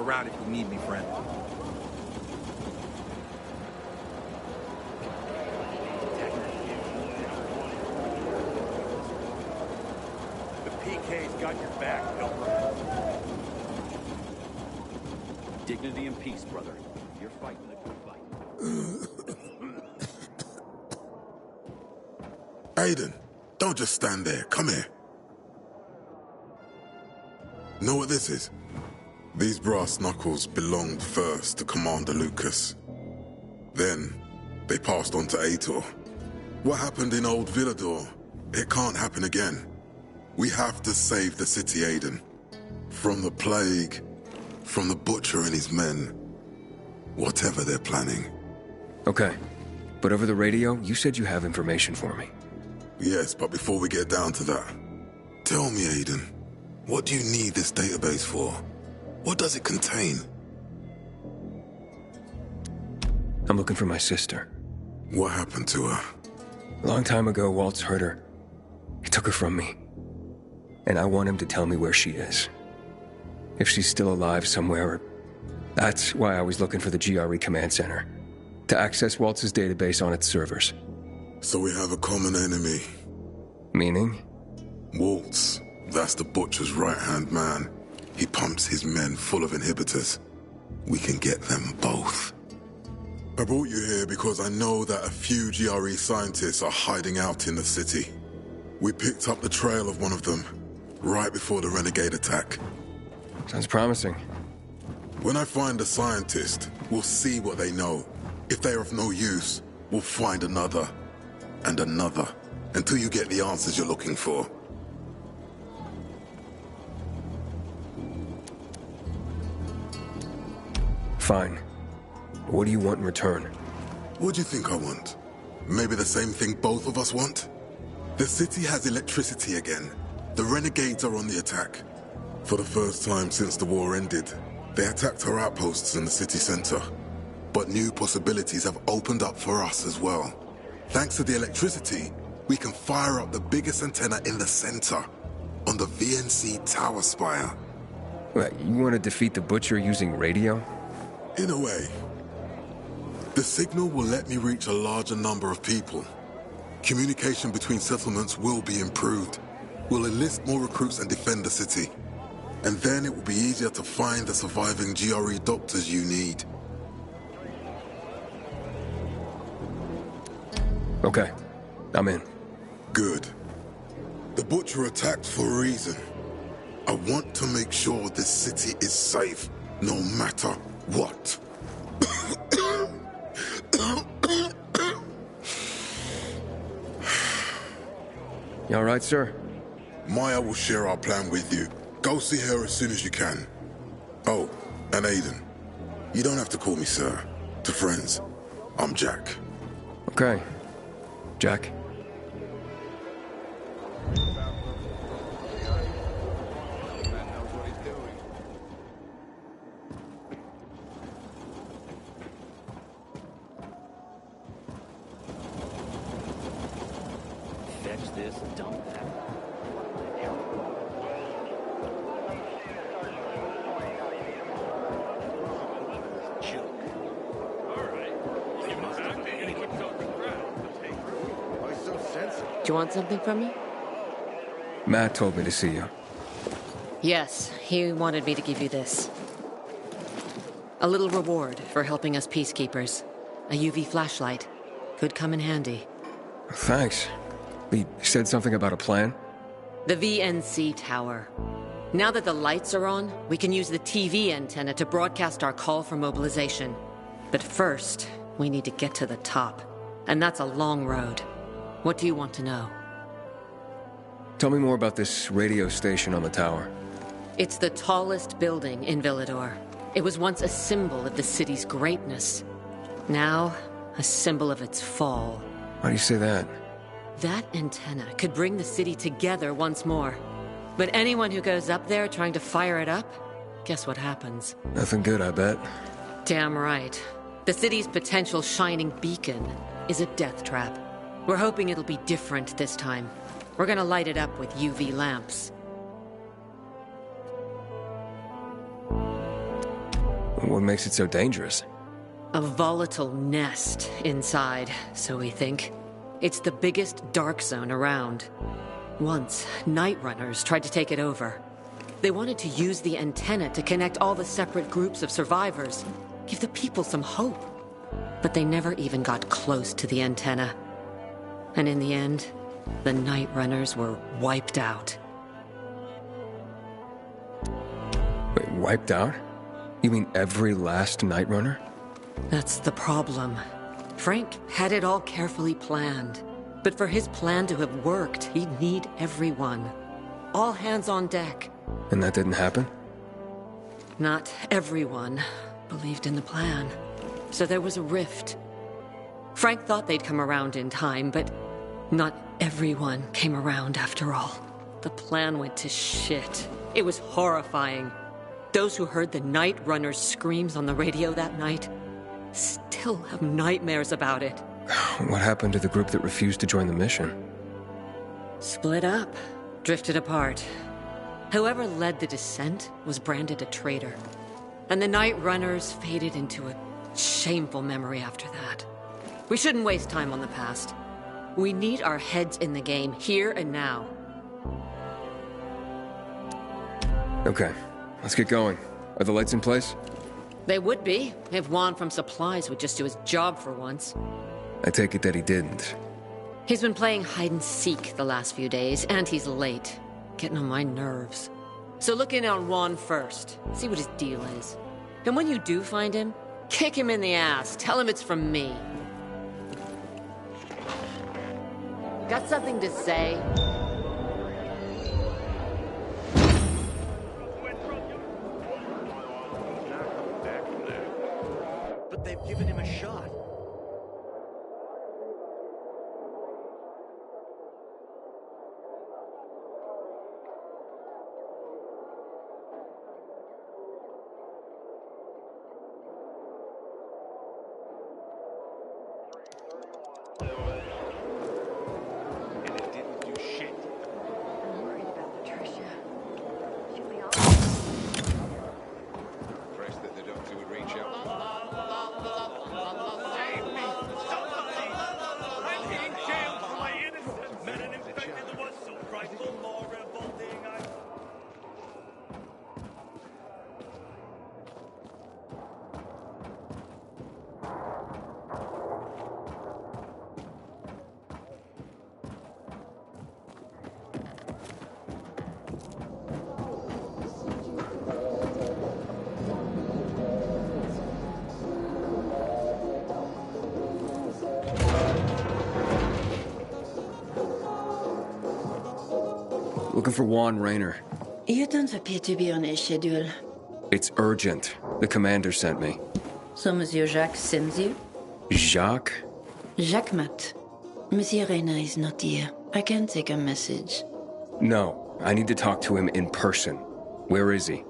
around if you need me, friend. The PK's got your back, Helper. Dignity and peace, brother. You're fighting a good fight. Aiden, don't just stand there. Come here. Know what this is? These brass knuckles belonged first to Commander Lucas. Then, they passed on to Aitor. What happened in Old Villador, it can't happen again. We have to save the city, Aiden. From the plague, from the Butcher and his men. Whatever they're planning. Okay. But over the radio, you said you have information for me. Yes, but before we get down to that, tell me, Aiden, what do you need this database for? What does it contain? I'm looking for my sister. What happened to her? A long time ago, Waltz hurt her. He took her from me. And I want him to tell me where she is. If she's still alive somewhere. That's why I was looking for the GRE command center. To access Waltz's database on its servers. So we have a common enemy. Meaning? Waltz. That's the Butcher's right-hand man. He pumps his men full of inhibitors. We can get them both. I brought you here because I know that a few GRE scientists are hiding out in the city. We picked up the trail of one of them, right before the Renegade attack. Sounds promising. When I find a scientist, we'll see what they know. If they're of no use, we'll find another, and another, until you get the answers you're looking for. Fine. What do you want in return? What do you think I want? Maybe the same thing both of us want? The city has electricity again. The Renegades are on the attack. For the first time since the war ended, they attacked our outposts in the city center. But new possibilities have opened up for us as well. Thanks to the electricity, we can fire up the biggest antenna in the center, on the VNC tower spire. What, you want to defeat the Butcher using radio? In a way. The signal will let me reach a larger number of people. Communication between settlements will be improved. We'll enlist more recruits and defend the city. And then it will be easier to find the surviving GRE doctors you need. Okay, I'm in. Good. The Butcher attacked for a reason. I want to make sure this city is safe, no matter what. You all right, sir? Maya will share our plan with you. Go see her as soon as you can. Oh, and Aiden. You don't have to call me sir. To friends, I'm Jack. Okay. Jack? Fetch this, dump that. Do you want something from me? Matt told me to see you. Yes, he wanted me to give you this. A little reward for helping us peacekeepers. A UV flashlight. Could come in handy. Thanks. He said something about a plan? The VNC tower. Now that the lights are on, we can use the TV antenna to broadcast our call for mobilization. But first, we need to get to the top. And that's a long road. What do you want to know? Tell me more about this radio station on the tower. It's the tallest building in Villador. It was once a symbol of the city's greatness. Now, a symbol of its fall. Why do you say that? That antenna could bring the city together once more. But anyone who goes up there trying to fire it up, guess what happens? Nothing good, I bet. Damn right. The city's potential shining beacon is a death trap. We're hoping it'll be different this time. We're gonna light it up with UV lamps. What makes it so dangerous? A volatile nest inside, so we think. It's the biggest dark zone around. Once, Night Runners tried to take it over. They wanted to use the antenna to connect all the separate groups of survivors, give the people some hope. But they never even got close to the antenna. And in the end, the Night Runners were wiped out. Wait, wiped out? You mean every last Night Runner? That's the problem. Frank had it all carefully planned. But for his plan to have worked, he'd need everyone. All hands on deck. And that didn't happen? Not everyone believed in the plan. So there was a rift. Frank thought they'd come around in time, but not everyone came around after all. The plan went to shit. It was horrifying. Those who heard the Night Runners' screams on the radio that night still have nightmares about it. What happened to the group that refused to join the mission? Split up, drifted apart. Whoever led the descent was branded a traitor. And the Night Runners faded into a shameful memory after that. We shouldn't waste time on the past. We need our heads in the game, here and now. Okay, let's get going. Are the lights in place? They would be, if Juan from Supplies would just do his job for once. I take it that he didn't. He's been playing hide and seek the last few days, and he's late. Getting on my nerves. So look in on Juan first. See what his deal is. And when you do find him, kick him in the ass. Tell him it's from me. Got something to say? But they've given him a shot. And it didn't do shit. I'm worried about Patricia. She'll be all Impressed that the doctor would reach out. Save me! Somebody! I'm being jailed for my innocence! Men and infected was so frightful, more revolting. Looking for Juan Raynor. You don't appear to be on a schedule. It's urgent. The commander sent me. So Monsieur Jacques sends you? Jacques? Jacques Mat. Monsieur Reyna is not here. I can take a message. No, I need to talk to him in person. Where is he?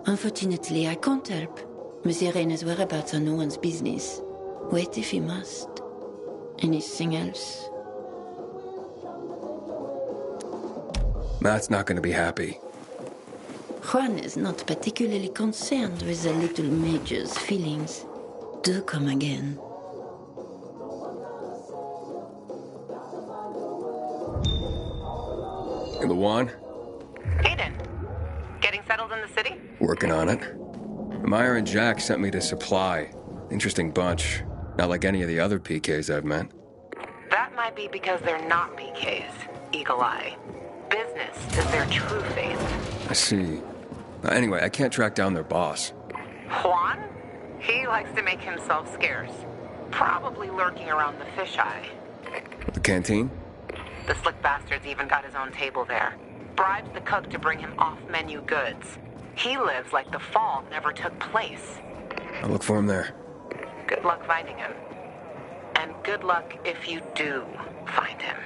Unfortunately, I can't help. Monsieur Reyna's whereabouts are no one's business. Wait if you must. Anything else? Matt's not gonna be happy. Juan is not particularly concerned with the little major's feelings. Do come again. The Juan? Aiden, getting settled in the city? Working on it. Meyer and Jack sent me to Supply. Interesting bunch. Not like any of the other PKs I've met. That might be because they're not PKs, Eagle Eye. Business is their true faith. I see. Anyway, I can't track down their boss. Juan? He likes to make himself scarce. Probably lurking around the fisheye. The canteen? The slick bastard's even got his own table there. Bribes the cook to bring him off-menu goods. He lives like the fall never took place. I'll look for him there. Good luck finding him. And good luck if you do find him.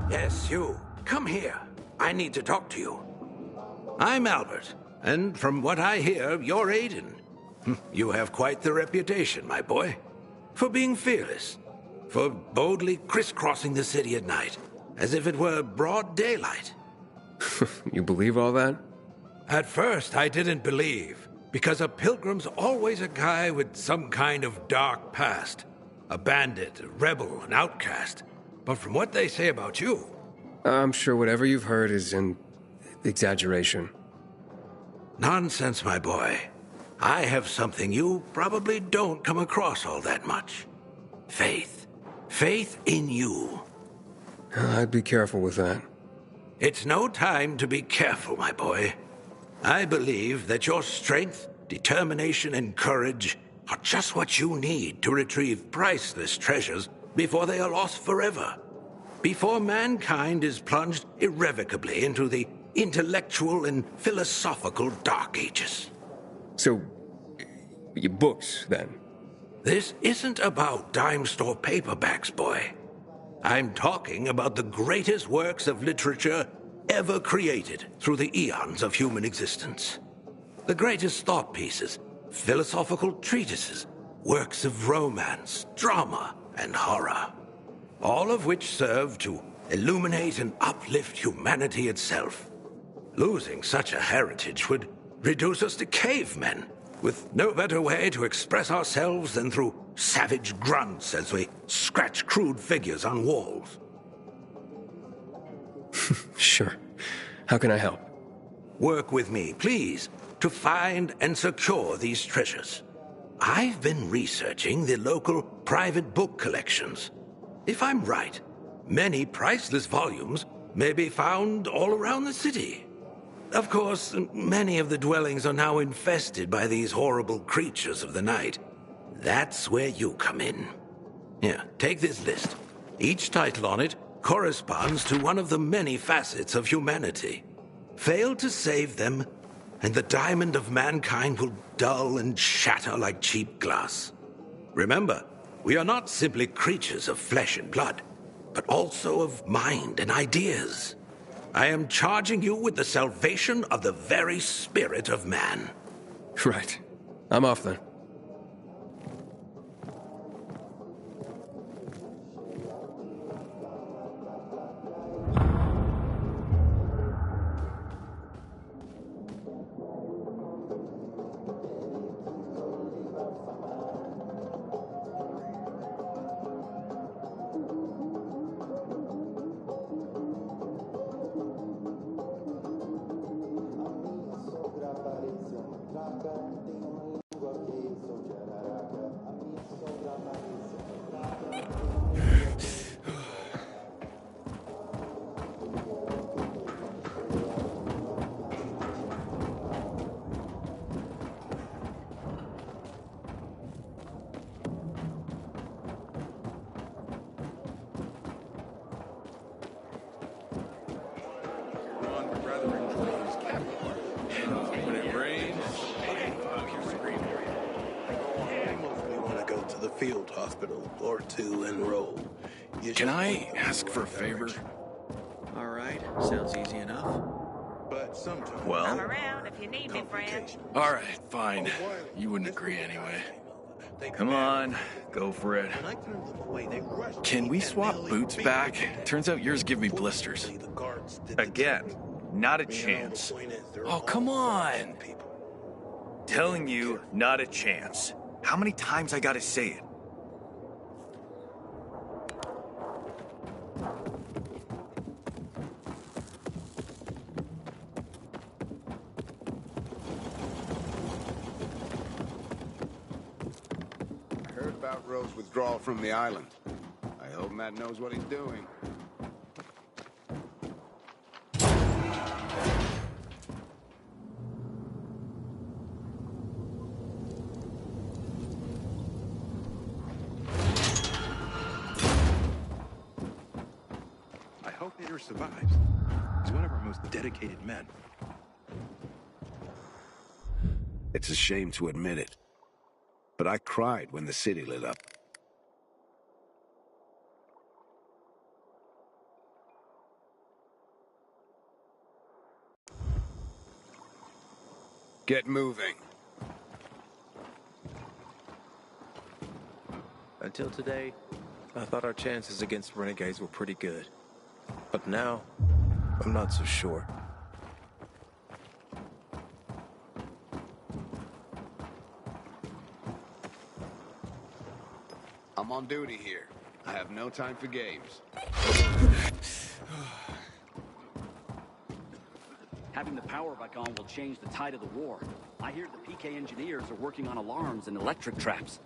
Yes, you. Come here. I need to talk to you. I'm Albert, and from what I hear, you're Aiden. You have quite the reputation, my boy. For being fearless. For boldly crisscrossing the city at night, as if it were broad daylight. You believe all that? At first, I didn't believe, because a pilgrim's always a guy with some kind of dark past. A bandit, a rebel, an outcast. But from what they say about you... I'm sure whatever you've heard is an exaggeration. Nonsense, my boy. I have something you probably don't come across all that much. Faith. Faith in you. I'd be careful with that. It's no time to be careful, my boy. I believe that your strength, determination, and courage are just what you need to retrieve priceless treasures before they are lost forever. Before mankind is plunged irrevocably into the intellectual and philosophical Dark Ages. So, your books, then? This isn't about dime store paperbacks, boy. I'm talking about the greatest works of literature ever created through the eons of human existence. The greatest thought pieces, philosophical treatises, works of romance, drama, and horror. All of which serve to illuminate and uplift humanity itself. Losing such a heritage would reduce us to cavemen, with no better way to express ourselves than through savage grunts as we scratch crude figures on walls. Sure. How can I help? Work with me, please, to find and secure these treasures. I've been researching the local private book collections. If I'm right, many priceless volumes may be found all around the city. Of course, many of the dwellings are now infested by these horrible creatures of the night. That's where you come in. Here, take this list. Each title on it corresponds to one of the many facets of humanity. Fail to save them, and the diamond of mankind will dull and shatter like cheap glass. Remember, we are not simply creatures of flesh and blood, but also of mind and ideas. I am charging you with the salvation of the very spirit of man. Right. I'm off then. Field hospital or to enroll. Can I ask for a favor? All right, sounds easy enough. But sometimes... Well... I'm around if you need me, friend. All right, fine. You wouldn't agree anyway. Come on, go for it. Can we swap boots back? Turns out yours give me blisters. Again, not a chance. Oh, come on! Telling you, not a chance. How many times I gotta say it? I heard about Rowe's withdrawal from the island. I hope Matt knows what he's doing. I hope Peter survives. He's one of our most dedicated men. It's a shame to admit it, but I cried when the city lit up. Get moving. Until today, I thought our chances against renegades were pretty good. But now, I'm not so sure. I'm on duty here. I have no time for games. Having the power back on will change the tide of the war. I hear the PK engineers are working on alarms and electric traps.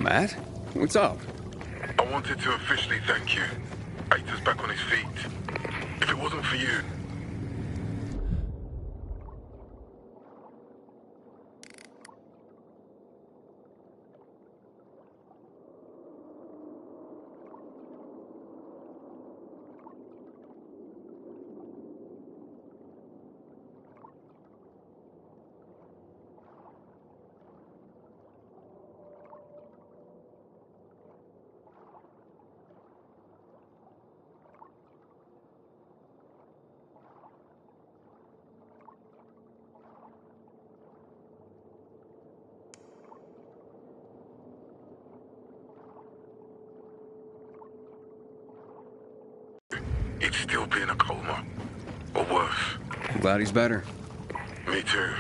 Matt? What's up? I wanted to officially thank you. Aita's back on his feet. If it wasn't for you... He'd still be in a coma. Or worse. I'm glad he's better. Me too.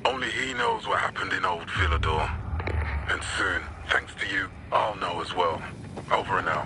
Only he knows what happened in old Villador. And soon, thanks to you, I'll know as well. Over and out.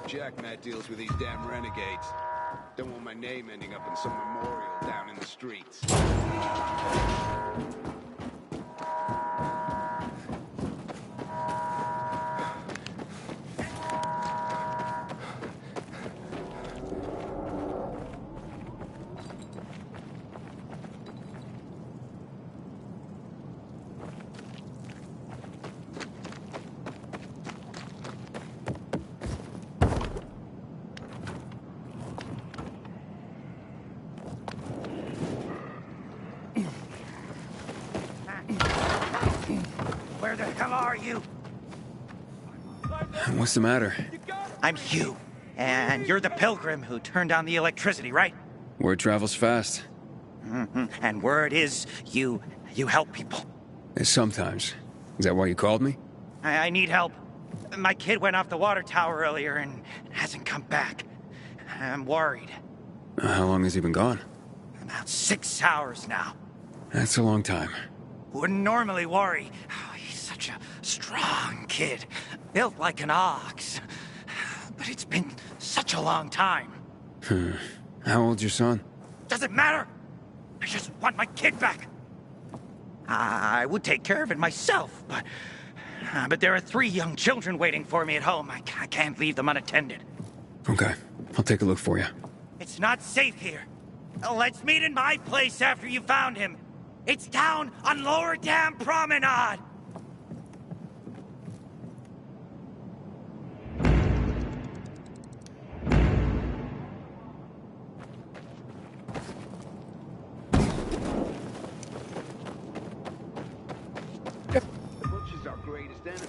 Jackmat deals with these damn renegades. Don't want my name ending up in some memorial down in the streets. Where the hell are you? What's the matter? I'm Hugh, and you're the pilgrim who turned on the electricity, right? Word travels fast. And word is you help people. Sometimes. Is that why you called me? I need help. My kid went off the water tower earlier and hasn't come back. I'm worried. How long has he been gone? About 6 hours now. That's a long time. Wouldn't normally worry. Oh, he's such a strong kid. Built like an ox. But it's been such a long time. How old's your son? Doesn't matter! I just want my kid back! I would take care of it myself, but there are 3 young children waiting for me at home. I can't leave them unattended. Okay, I'll take a look for you. It's not safe here. Let's meet in my place after you found him. It's down on Lower Dam Promenade! The butcher's our greatest enemy.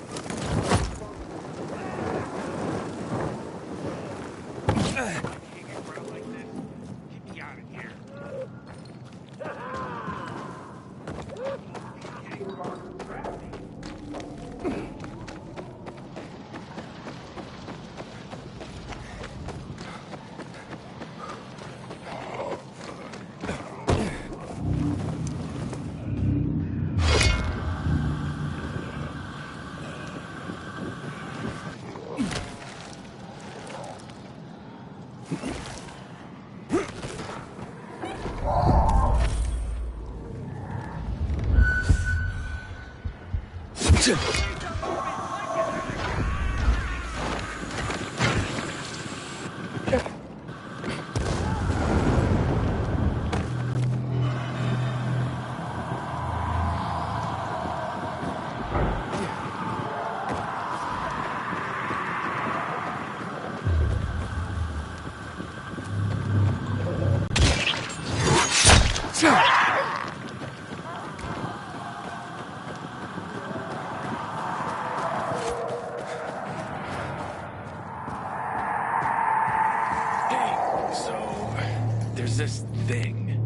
There's this thing.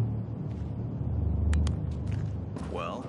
Well?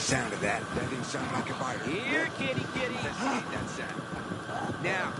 Sound of that. That didn't sound like a fire. Here, kitty, kitty. Investigate that sound. Now.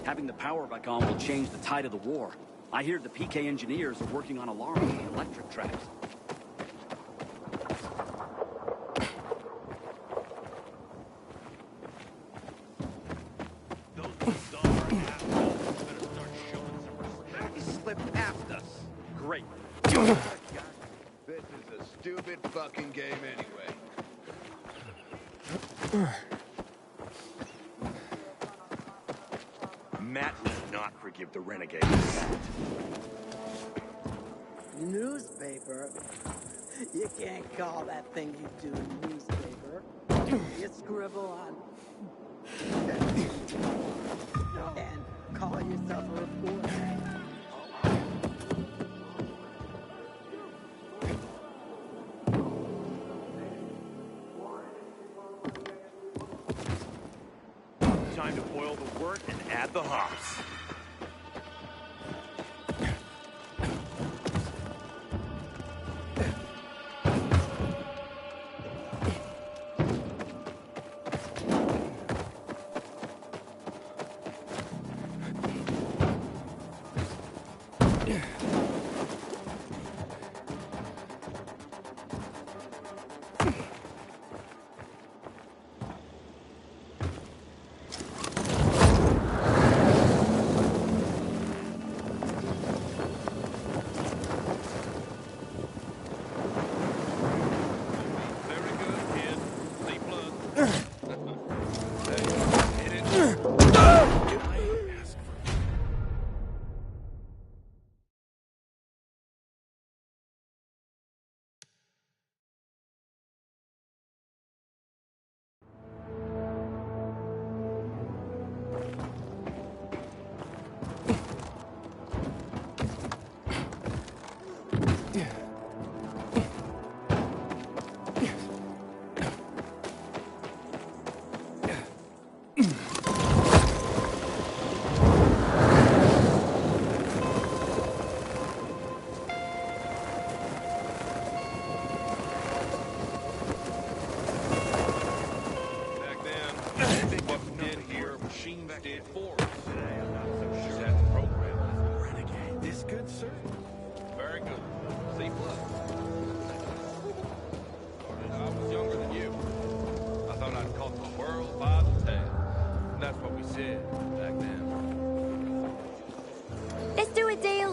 Having the power back on will change the tide of the war. I hear the PK engineers are working on alarms on the electric tracks. He slipped past us. Great. This is a stupid fucking game anyway. Matt does not forgive the renegades. Newspaper? You can't call that thing you do a newspaper. You scribble on... and call yourself a reporter. time to boil the wort and add the hops.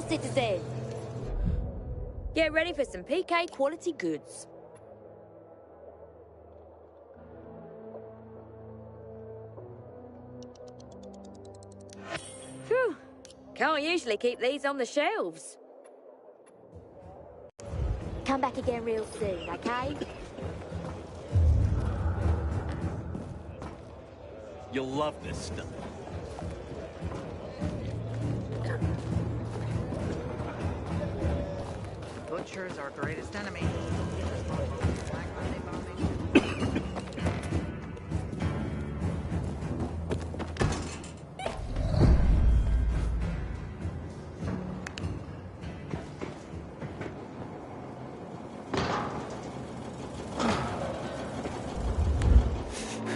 Citizen. Get ready for some PK quality goods. Phew. Can't usually keep these on the shelves. Come back again real soon, okay? You'll love this stuff. Butcher's our greatest enemy.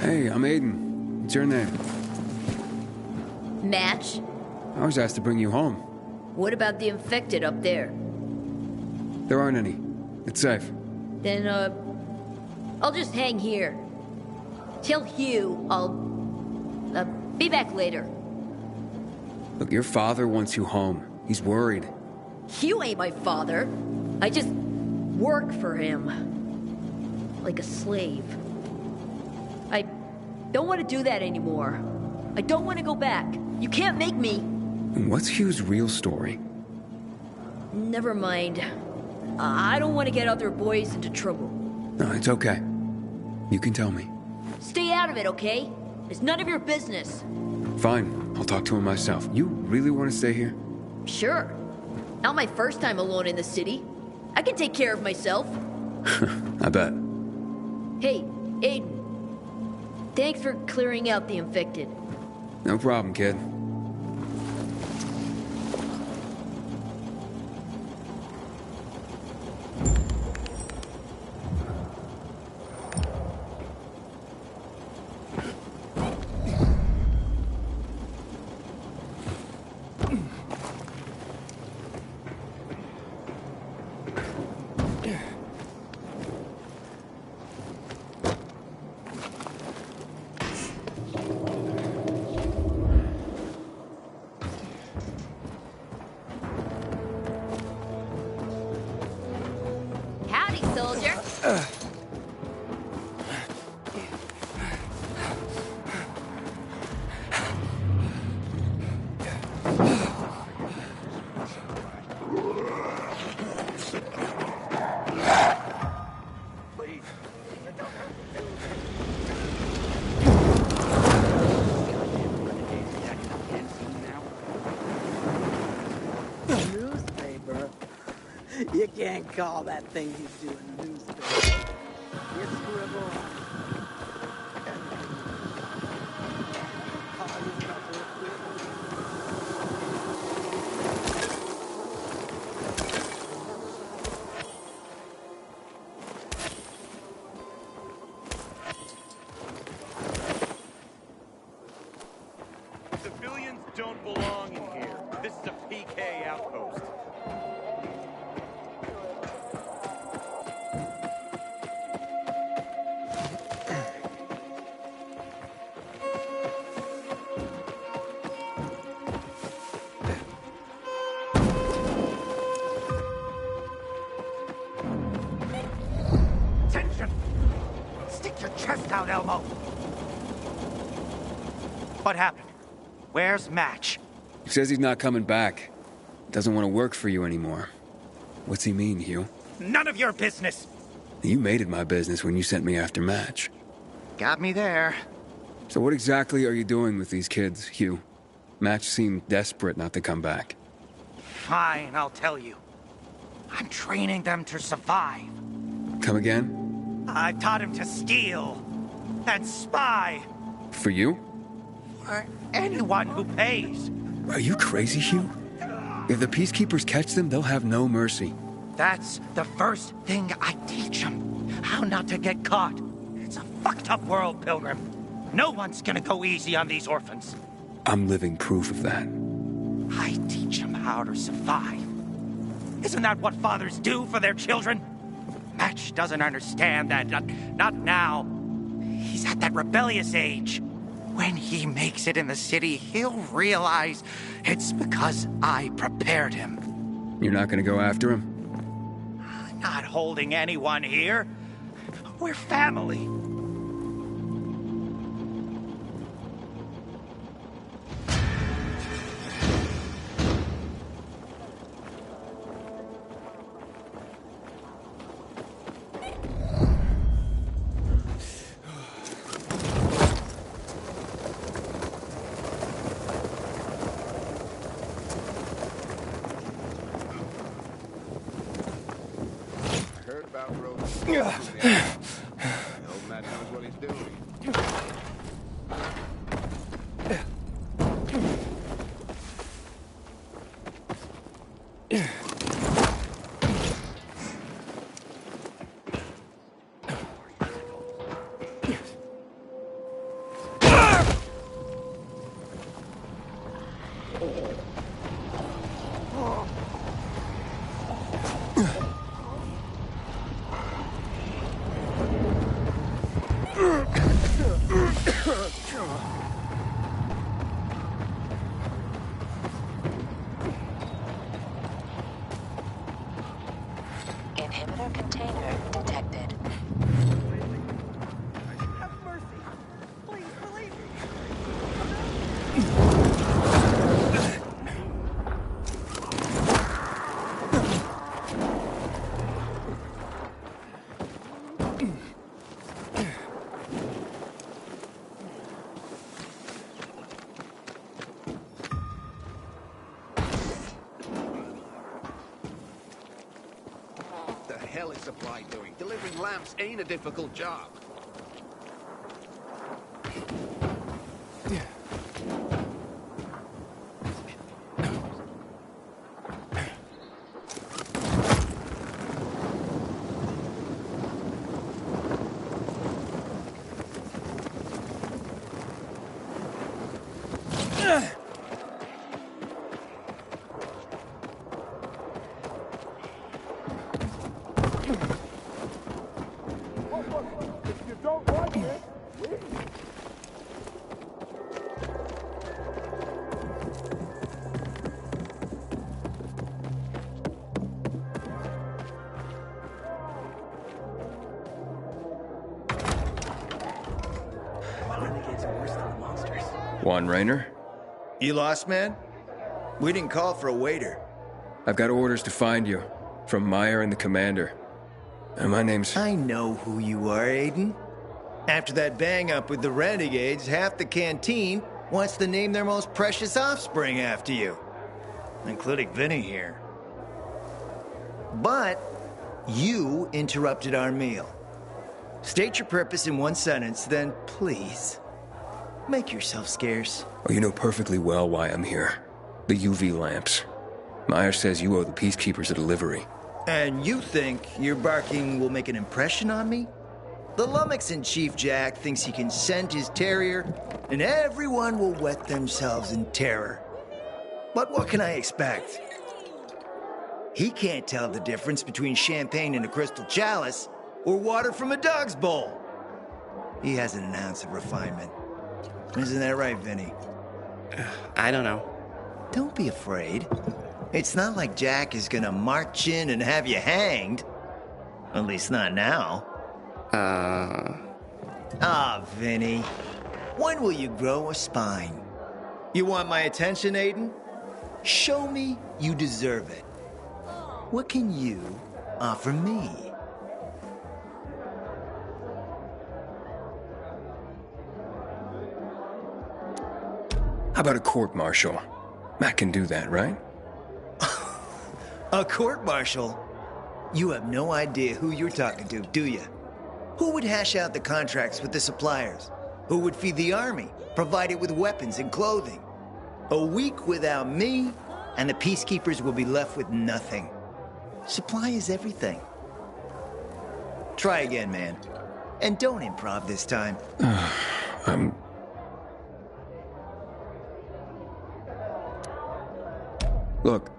Hey, I'm Aiden. What's your name? Match? I was asked to bring you home. What about the infected up there? There aren't any. It's safe. Then, I'll just hang here. Tell Hugh I'll, be back later. Look, your father wants you home. He's worried. Hugh ain't my father. I just work for him. Like a slave. I don't want to do that anymore. I don't want to go back. You can't make me. What's Hugh's real story? Never mind. I don't want to get other boys into trouble. No, it's okay. You can tell me. Stay out of it, okay? It's none of your business. Fine, I'll talk to him myself. You really want to stay here? Sure. Not my first time alone in the city. I can take care of myself. I bet. Hey, Aiden. Thanks for clearing out the infected. No problem, kid. You can't call that thing you do a newspaper. You scribble. out, Elmo. What happened? Where's Match? He says he's not coming back. Doesn't want to work for you anymore. What's he mean, Hugh? None of your business. You made it my business when you sent me after Match. Got me there. So what exactly are you doing with these kids, Hugh? Match seemed desperate not to come back. Fine, I'll tell you. I'm training them to survive. Come again? I taught him to steal and spy. For you? For anyone who pays. Are you crazy, Hugh? If the Peacekeepers catch them, they'll have no mercy. That's the first thing I teach them. How not to get caught. It's a fucked up world, Pilgrim. No one's gonna go easy on these orphans. I'm living proof of that. I teach them how to survive. Isn't that what fathers do for their children? Match doesn't understand that. Not now. He's at that rebellious age. When he makes it in the city, he'll realize it's because I prepared him. You're not gonna go after him? I'm not holding anyone here. We're family. Inhibitor container detected. Have mercy. Please believe me. What the hell is Supply doing? Delivering lamps ain't a difficult job. If you don't like it, leave. Renegades are worse than the monsters. Juan Raynor? You lost, man? We didn't call for a waiter. I've got orders to find you. From Meyer and the commander. And my name's... I know who you are, Aiden. After that bang-up with the Renegades, half the canteen wants to name their most precious offspring after you. Including Vinny here. But you interrupted our meal. State your purpose in one sentence, then please, make yourself scarce. Oh, you know perfectly well why I'm here. The UV lamps. Meyer says you owe the Peacekeepers a delivery. And you think your barking will make an impression on me? The Lummox-in-Chief Jack thinks he can scent his terrier, and everyone will wet themselves in terror. But what can I expect? He can't tell the difference between champagne in a crystal chalice or water from a dog's bowl. He hasn't an ounce of refinement. Isn't that right, Vinny? I don't know. Don't be afraid. It's not like Jack is gonna march in and have you hanged. At least not now. Ah, Vinny. When will you grow a spine? You want my attention, Aiden? Show me you deserve it. What can you offer me? How about a court-martial? Matt can do that, right? A court-martial? You have no idea who you're talking to, do you? Who would hash out the contracts with the suppliers? Who would feed the army, provide it with weapons and clothing? A week without me, and the peacekeepers will be left with nothing. Supply is everything. Try again, man. And don't improv this time. Look,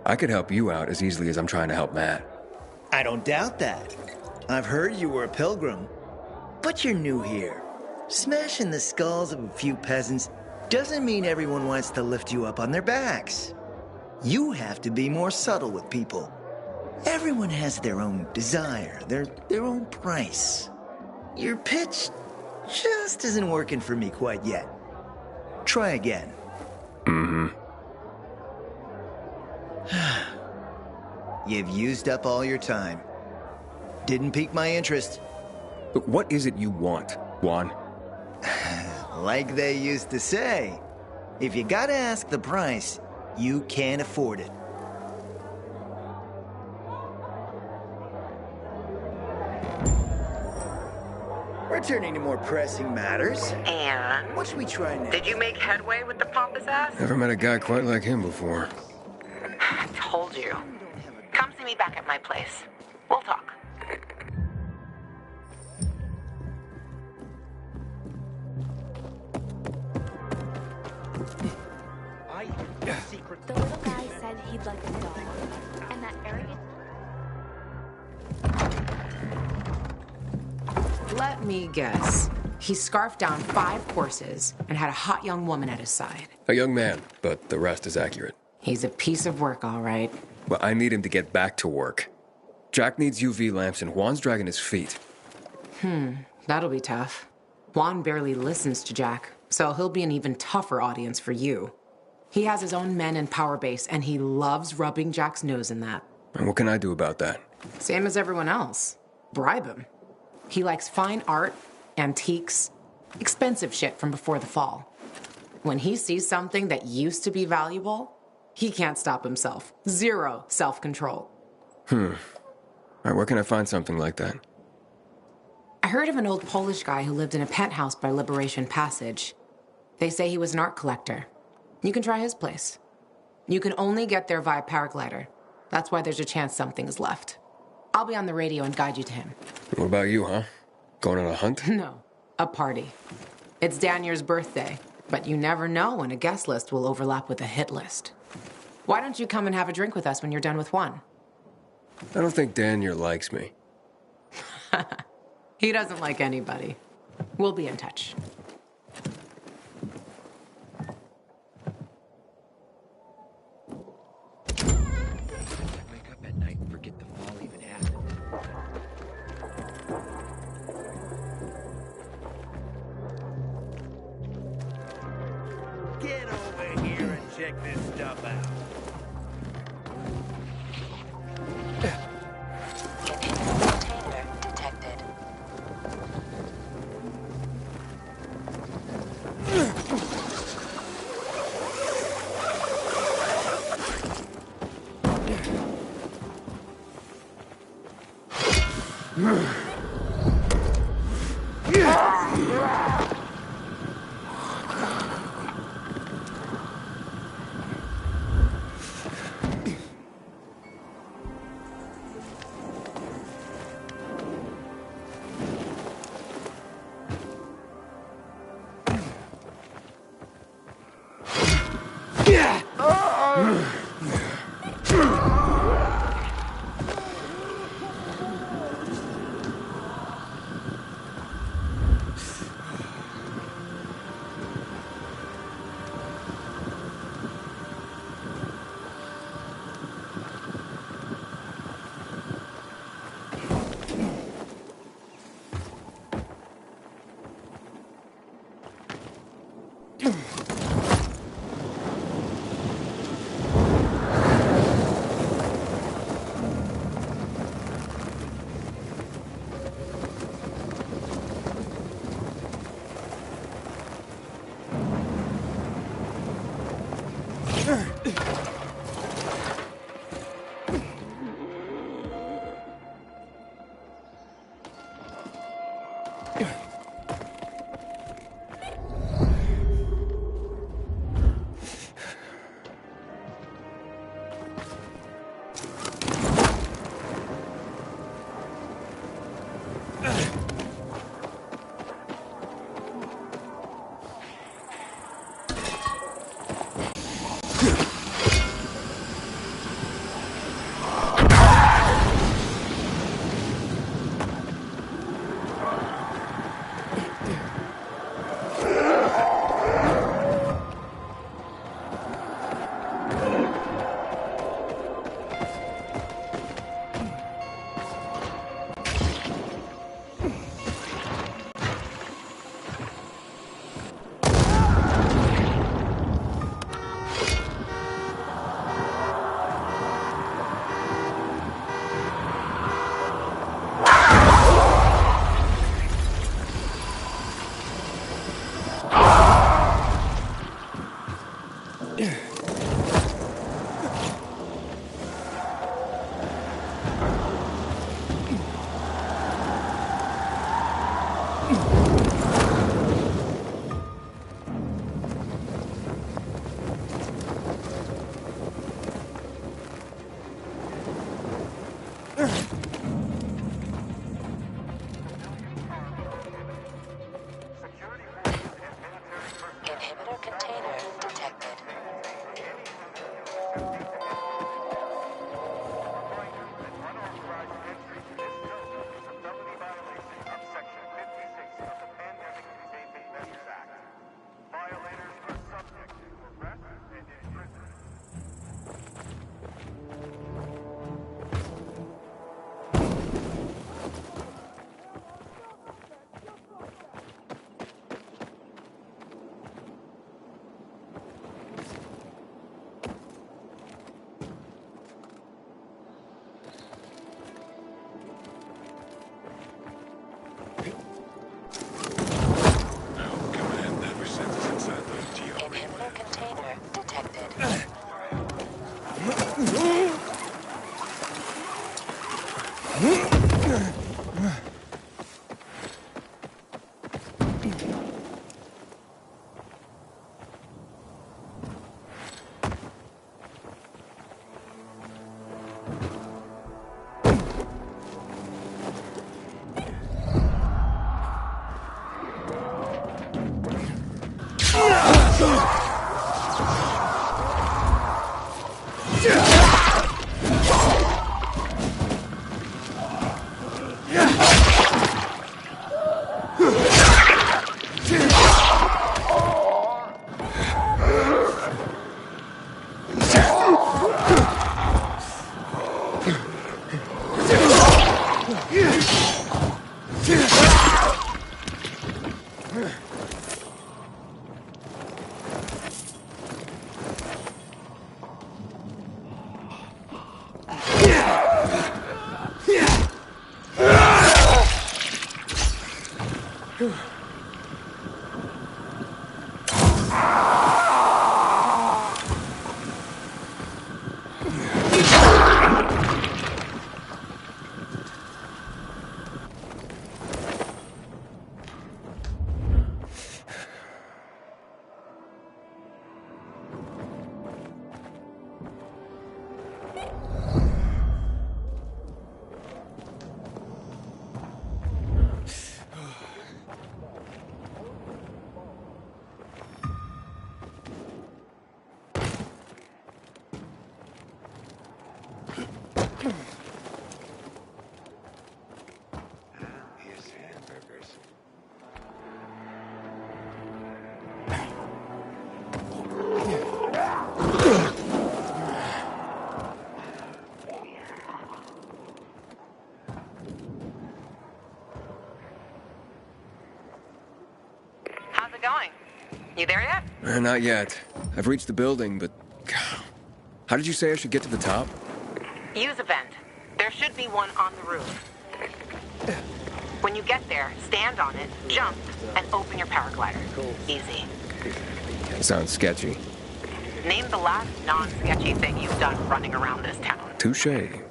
I could help you out as easily as I'm trying to help Matt. I don't doubt that. I've heard you were a pilgrim. But you're new here. Smashing the skulls of a few peasants doesn't mean everyone wants to lift you up on their backs. You have to be more subtle with people. Everyone has their own desire, their own price. Your pitch just isn't working for me quite yet. Try again. Mm-hmm. You've used up all your time. Didn't pique my interest. But what is it you want, Juan? Like they used to say, if you gotta ask the price, you can't afford it. Returning to more pressing matters. And? What should we try next? Did you make headway with the pompous ass? Never met a guy quite like him before. I told you. Come see me back at my place. We'll talk. The little guy said he'd like a dog, and that arrogant... Let me guess. He scarfed down 5 courses and had a hot young woman at his side. A young man, but the rest is accurate. He's a piece of work, all right. Well, I need him to get back to work. Jack needs UV lamps and Juan's dragging his feet. That'll be tough. Juan barely listens to Jack, so he'll be an even tougher audience for you. He has his own men and power base, and he loves rubbing Jack's nose in that. And what can I do about that? Same as everyone else. Bribe him. He likes fine art, antiques, expensive shit from before the fall. When he sees something that used to be valuable, he can't stop himself. 0 self-control. All right, where can I find something like that? I heard of an old Polish guy who lived in a penthouse by Liberation Passage. They say he was an art collector. You can try his place. You can only get there via paraglider. That's why there's a chance something's left. I'll be on the radio and guide you to him. What about you, huh? Going on a hunt? No, a party. It's Danier's birthday, but you never know when a guest list will overlap with a hit list. Why don't you come and have a drink with us when you're done with one? I don't think Danier likes me. He doesn't like anybody. We'll be in touch. Wake up at night and forget the fall even happened. Get over here and check this stuff out. Container detected. Inhibitor container detected. You there yet? Not yet. I've reached the building, but... How did you say I should get to the top? Use a vent. There should be one on the roof. When you get there, stand on it, jump, and open your paraglider. Easy. Sounds sketchy. Name the last non-sketchy thing you've done running around this town. Touché.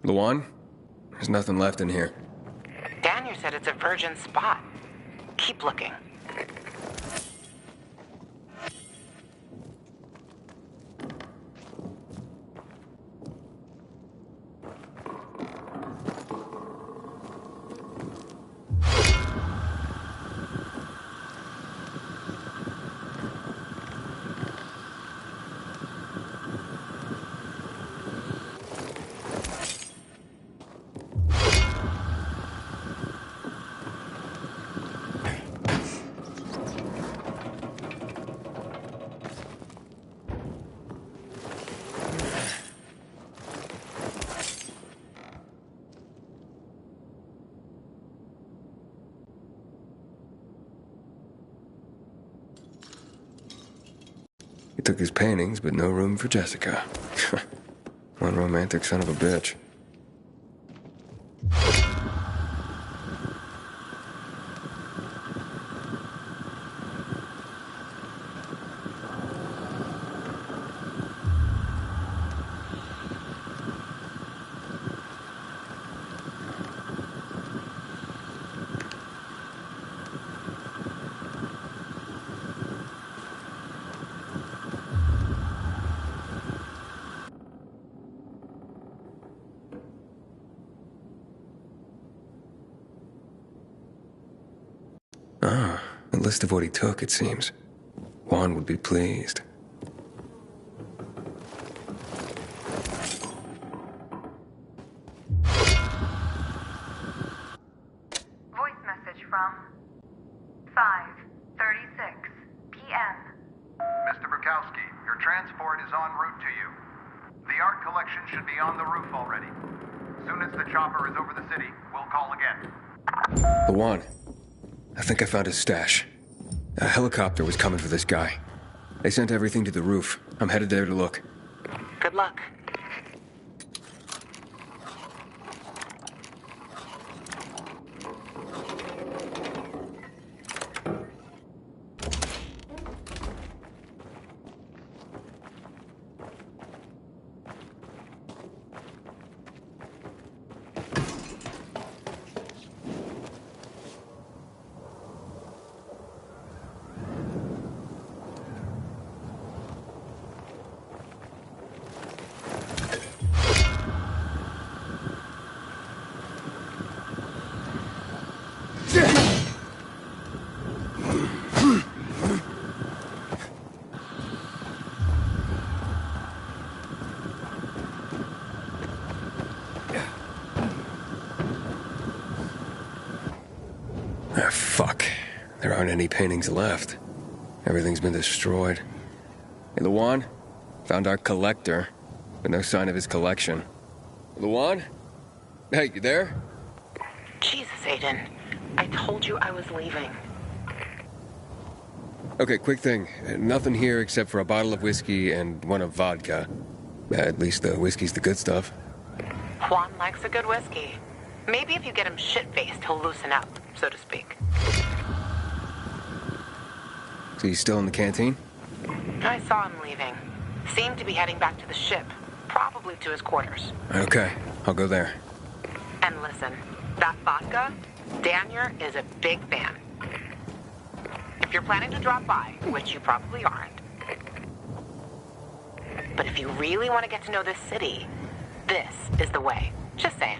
Luan? There's nothing left in here. Daniel said it's a virgin spot. Keep looking. He took his paintings, but no room for Jessica. One romantic son of a bitch. Ah, a list of what he took, it seems. Juan would be pleased. Voice message from 5:36 p.m. Mr. Bukowski, your transport is en route to you. The art collection should be on the roof already. As soon as the chopper is over the city, we'll call again. Luan, I think I found his stash. A helicopter was coming for this guy. They sent everything to the roof. I'm headed there to look. Good luck. Ah, fuck. There aren't any paintings left. Everything's been destroyed. Hey, Luan? Found our collector, but no sign of his collection. Luan? Hey, you there? Jesus, Aiden. I told you I was leaving. Okay, quick thing. Nothing here except for a bottle of whiskey and one of vodka. At least the whiskey's the good stuff. Juan likes a good whiskey. Maybe if you get him shit-faced, he'll loosen up, so to speak. So he's still in the canteen? I saw him leaving. Seemed to be heading back to the ship. Probably to his quarters. Okay, I'll go there. And listen, that vodka, Daniel is a big fan. If you're planning to drop by, which you probably aren't, but if you really want to get to know this city, this is the way. Just saying.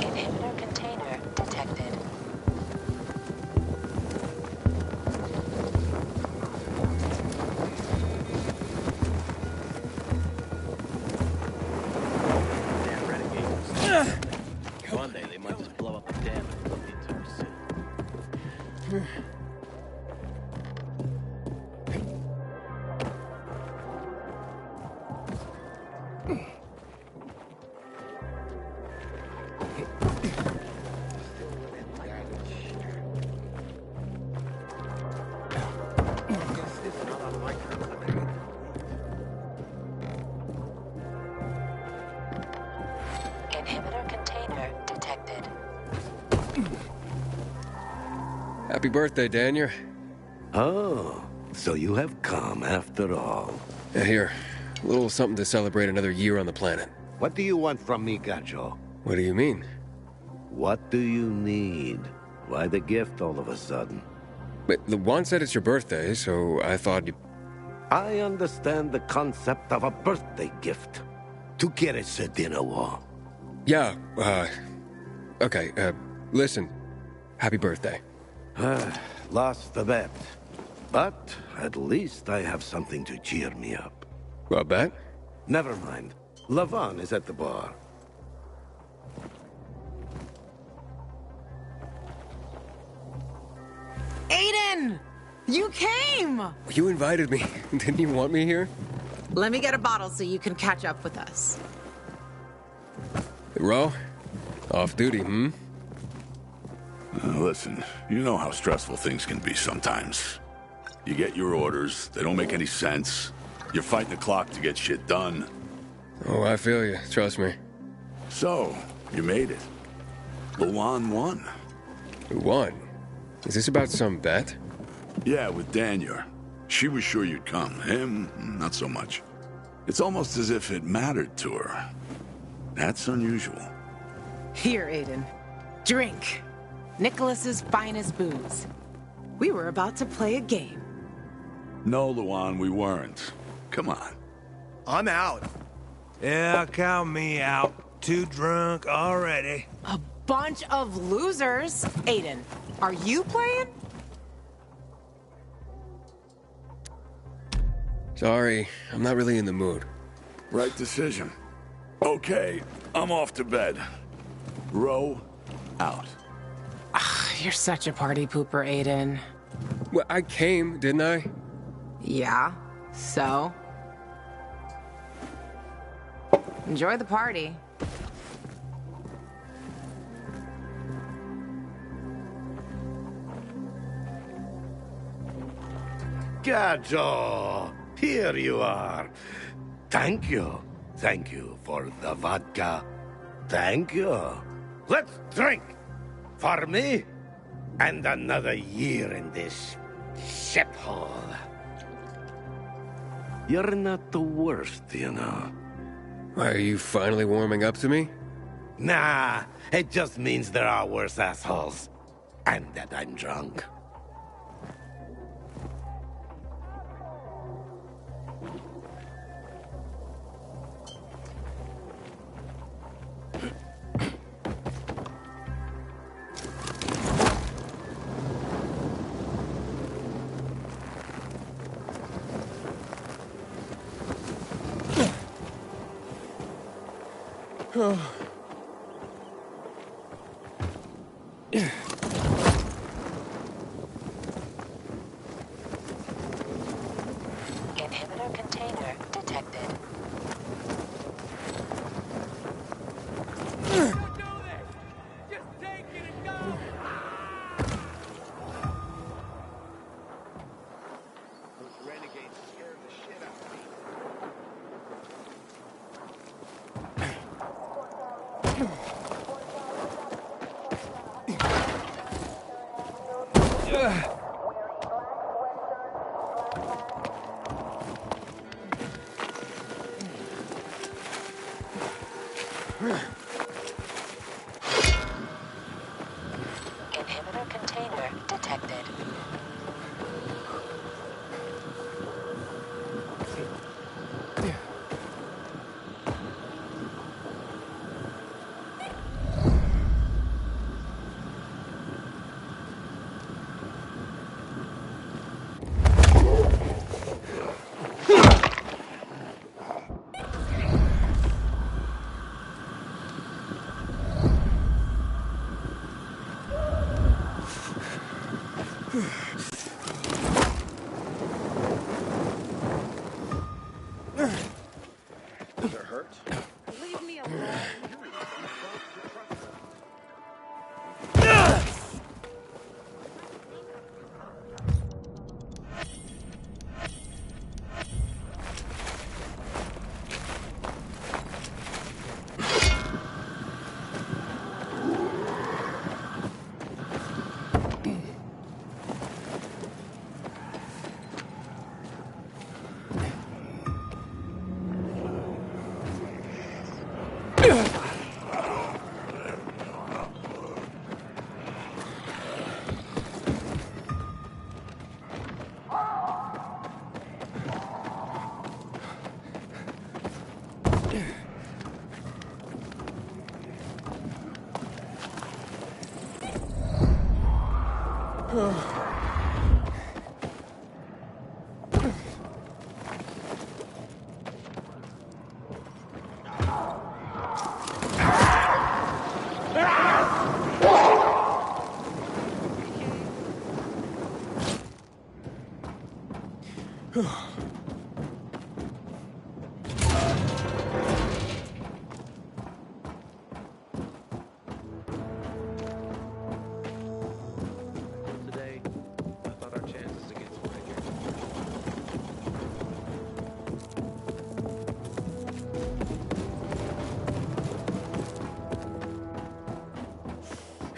Inhibitor container detected. One day they might just blow up the dam and flood the entire city. Inhibitor container detected. Happy birthday, Daniel. Oh, so you have come after all. Yeah, here. A little something to celebrate another year on the planet. What do you want from me, Gacho? What do you mean? What do you need? Why the gift all of a sudden? But Juan said it's your birthday, so I thought you... I understand the concept of a birthday gift. ¿Tú quieres a dinner war? Yeah, okay, listen. Happy birthday. Lost the bet. But at least I have something to cheer me up. A bet? Never mind. Lavon is at the bar. Aiden! You came! You invited me. Didn't you want me here? Let me get a bottle so you can catch up with us. Ro? Off duty, hmm? Listen, you know how stressful things can be sometimes. You get your orders, they don't make any sense. You're fighting the clock to get shit done. Oh, I feel you. Trust me. So, you made it. Luan won. Who won? Is this about some bet? Yeah, with Daniel. She was sure you'd come. Him, not so much. It's almost as if it mattered to her. That's unusual. Here, Aiden. Drink. Nicholas's finest booze. We were about to play a game. No, Luan, we weren't. Come on. I'm out. Yeah, count me out. Too drunk already. A bunch of losers. Aiden, are you playing? Sorry, I'm not really in the mood. Right decision. Okay, I'm off to bed. Row out. You're such a party pooper, Aiden. Well, I came, didn't I? Yeah, so? Enjoy the party. Gajo! Here you are. Thank you. Thank you for the vodka. Thank you. Let's drink. For me, and another year in this shithole. You're not the worst, you know. Why, are you finally warming up to me? Nah, it just means there are worse assholes. And that I'm drunk. Inhibitor container detected. You're hurt? Leave me alone. Today, I thought our chances against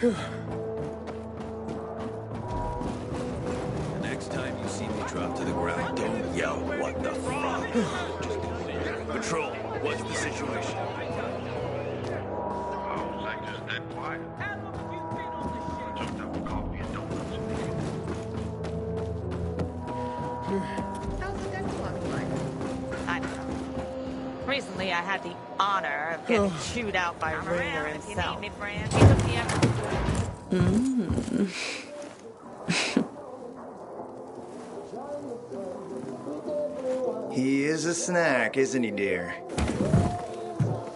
The next time you see me drop to the ground, don't yell, "What the fuck?" Just be clear. Patrol, what's the situation? Oh, sector's dead quiet. Just have coffee and donuts. How's the deck look like? I don't know. Recently, I had the honor of getting chewed out by Rainer himself. He is a snack, isn't he, dear?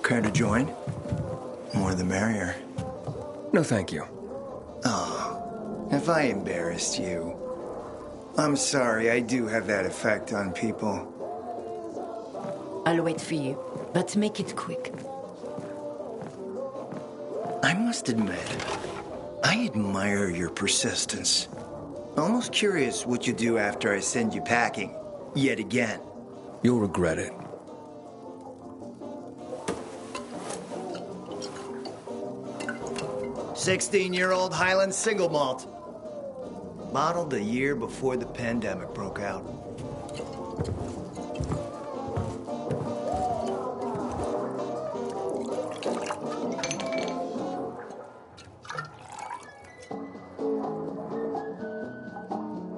Care to join? More the merrier. No, thank you. Oh, if I embarrassed you. I'm sorry, I do have that effect on people. I'll wait for you, but make it quick. I must admit, I admire your persistence. Almost curious what you do after I send you packing, yet again. You'll regret it. "16-year-old Highland single malt. Bottled a year before the pandemic broke out.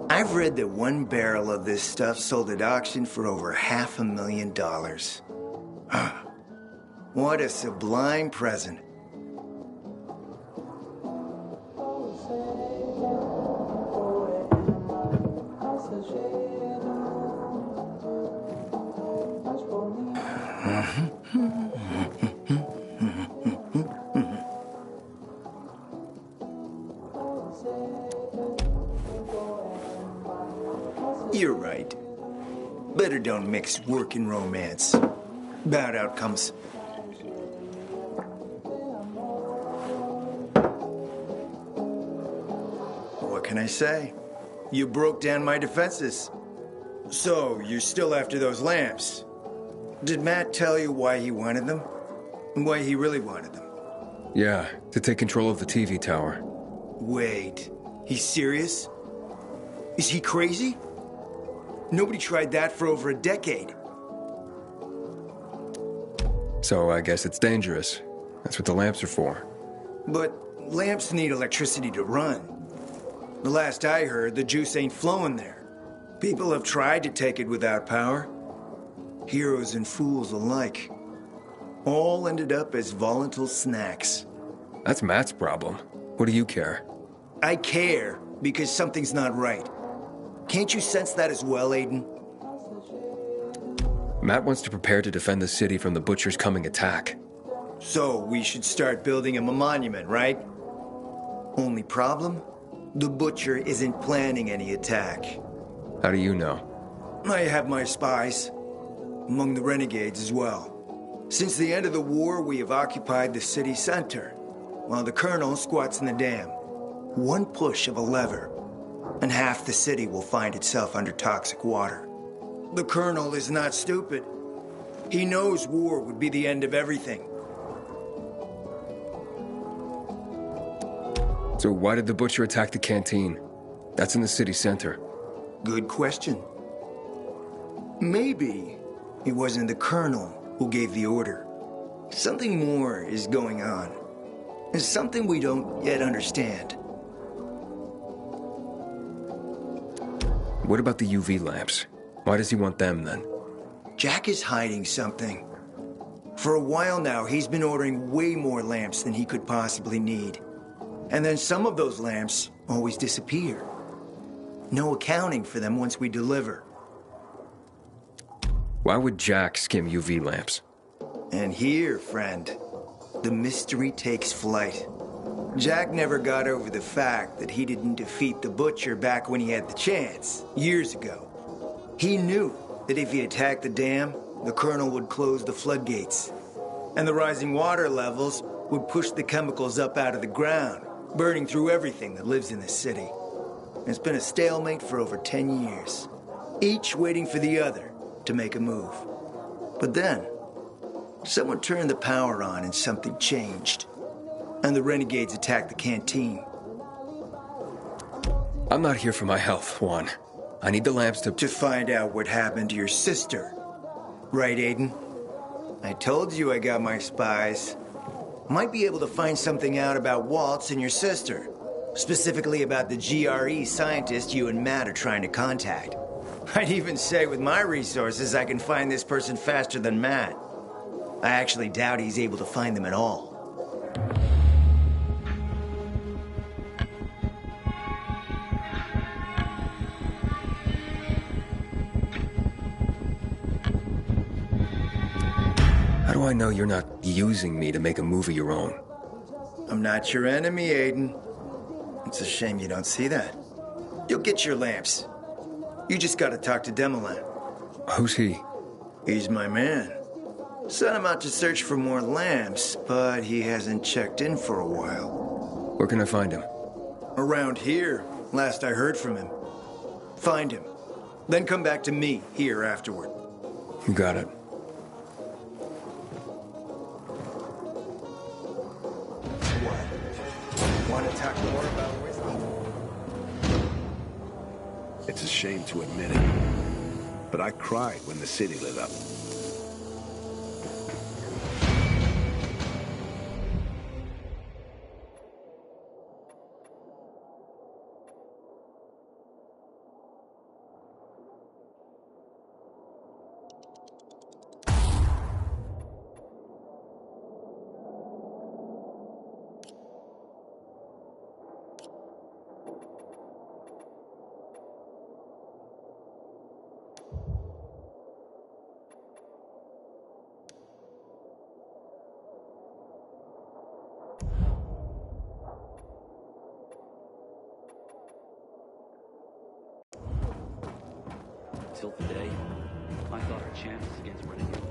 I've read that one barrel of this stuff sold at auction for over $500,000. What a sublime present. You're right. Better don't mix work and romance. Bad outcomes. What can I say? You broke down my defenses. So, you're still after those lamps. Did Matt tell you why he wanted them? Why he really wanted them? Yeah, to take control of the TV tower. Wait, he's serious? Is he crazy? Nobody tried that for over a decade. So I guess it's dangerous. That's what the lamps are for. But lamps need electricity to run. The last I heard, the juice ain't flowing there. People have tried to take it without power. Heroes and fools alike. All ended up as volatile snacks. That's Matt's problem. What do you care? I care because something's not right. Can't you sense that as well, Aiden? Matt wants to prepare to defend the city from the Butcher's coming attack. So we should start building him a monument, right? Only problem? The Butcher isn't planning any attack. How do you know? I have my spies. Among the renegades as well. Since the end of the war, we have occupied the city center, while the Colonel squats in the dam. One push of a lever, and half the city will find itself under toxic water. The Colonel is not stupid. He knows war would be the end of everything. So why did the Butcher attack the canteen? That's in the city center. Good question. Maybe it wasn't the Colonel who gave the order. Something more is going on. It's something we don't yet understand. What about the UV lamps? Why does he want them then? Jack is hiding something. For a while now, he's been ordering way more lamps than he could possibly need. And then some of those lamps always disappear. No accounting for them once we deliver. Why would Jack skim UV lamps? And here, friend, the mystery takes flight. Jack never got over the fact that he didn't defeat the Butcher back when he had the chance, years ago. He knew that if he attacked the dam, the Colonel would close the floodgates. And the rising water levels would push the chemicals up out of the ground, burning through everything that lives in the city. It's been a stalemate for over 10 years, each waiting for the other to make a move. But then, someone turned the power on and something changed. And the renegades attacked the canteen. I'm not here for my health, Juan. I need the lamps to find out what happened to your sister. Right, Aiden? I told you I got my spies. Might be able to find something out about Waltz and your sister. Specifically about the GRE scientist you and Matt are trying to contact. I'd even say with my resources, I can find this person faster than Matt. I actually doubt he's able to find them at all. How do I know you're not using me to make a move of your own? I'm not your enemy, Aiden. It's a shame you don't see that. You'll get your lamps. You just gotta talk to Demolan. Who's he? He's my man. Sent him out to search for more lamps, but he hasn't checked in for a while. Where can I find him? Around here, last I heard from him. Find him. Then come back to me here afterward. You got it. Want to talk more about whiskey? It's a shame to admit it, but I cried when the city lit up. Till today, I thought our chances against Renegade.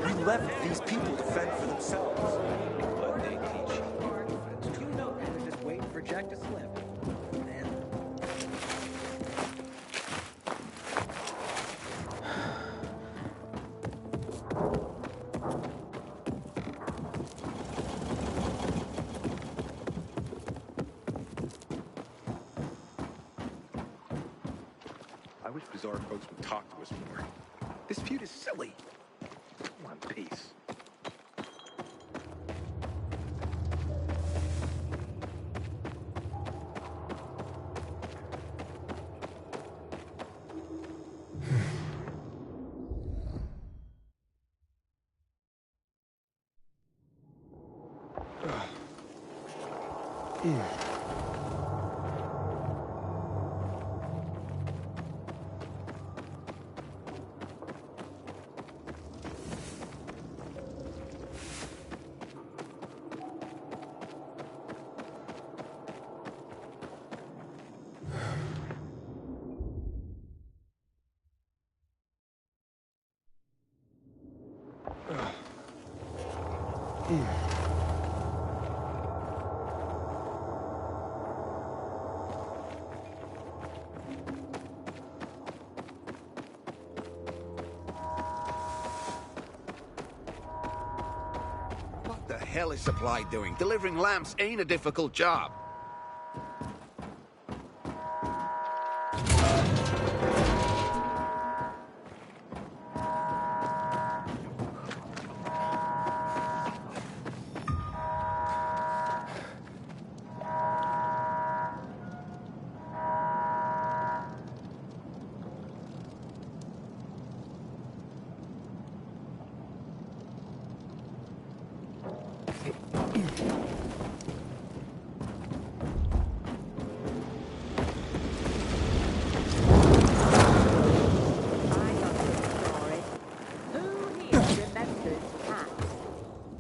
We left these people to fend for themselves. But they teach you. You know, they're just waiting for Jack to slip. wish Bizarre folks would talk to us more. This feud is silly. Come on, peace. What the hell is Supply doing? Delivering lamps ain't a difficult job.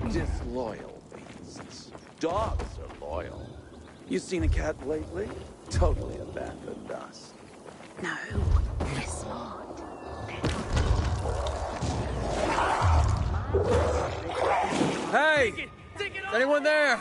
Disloyal beasts. Dogs are loyal. You seen a cat lately? Totally abandoned us. No, they're smart. Hey! Is anyone there?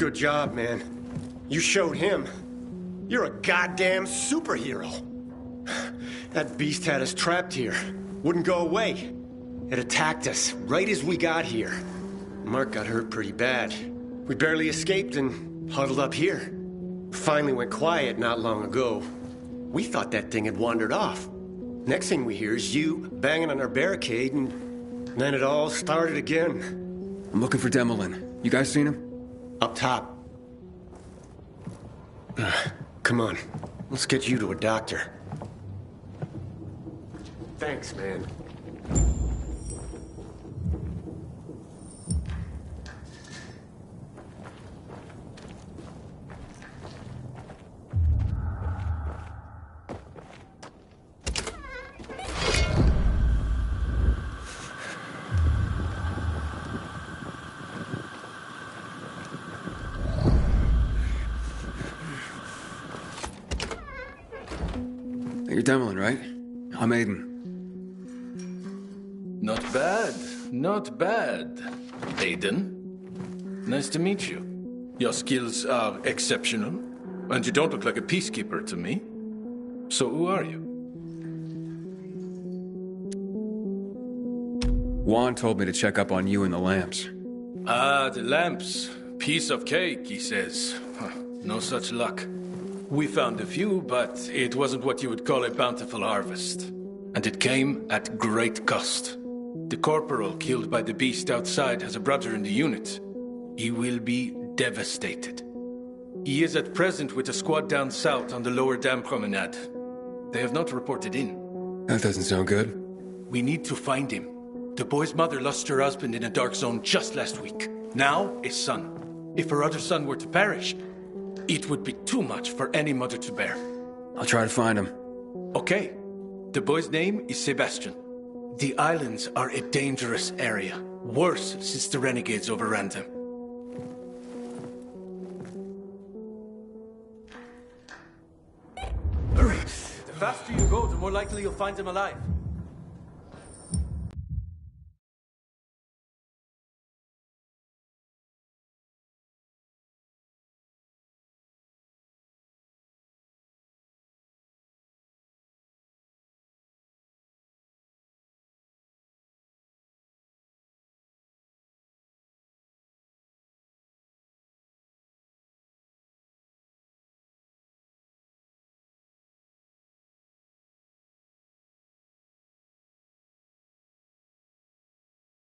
Good job, man. You showed him. You're a goddamn superhero. That beast had us trapped here. Wouldn't go away. It attacked us right as we got here. Mark got hurt pretty bad. We barely escaped and huddled up here. Finally went quiet not long ago. We thought that thing had wandered off. Next thing we hear is you banging on our barricade, and then it all started again. I'm looking for Demolin. You guys seen him? Up top. Come on. Let's get you to a doctor. Thanks, man. You're Demolin, right? I'm Aiden. Not bad. Not bad. Aiden. Nice to meet you. Your skills are exceptional, and you don't look like a peacekeeper to me. So who are you? Juan told me to check up on you and the lamps. Ah, the lamps. Piece of cake, he says. Huh, no such luck. We found a few, but it wasn't what you would call a bountiful harvest. And it came at great cost. The corporal killed by the beast outside has a brother in the unit. He will be devastated. He is at present with a squad down south on the lower dam promenade. They have not reported in. That doesn't sound good. We need to find him. The boy's mother lost her husband in a dark zone just last week. Now, his son. If her other son were to perish, it would be too much for any mother to bear. I'll try to find him. Okay. The boy's name is Sebastian. The islands are a dangerous area. Worse since the renegades overran them. Hurry! The faster you go, the more likely you'll find him alive.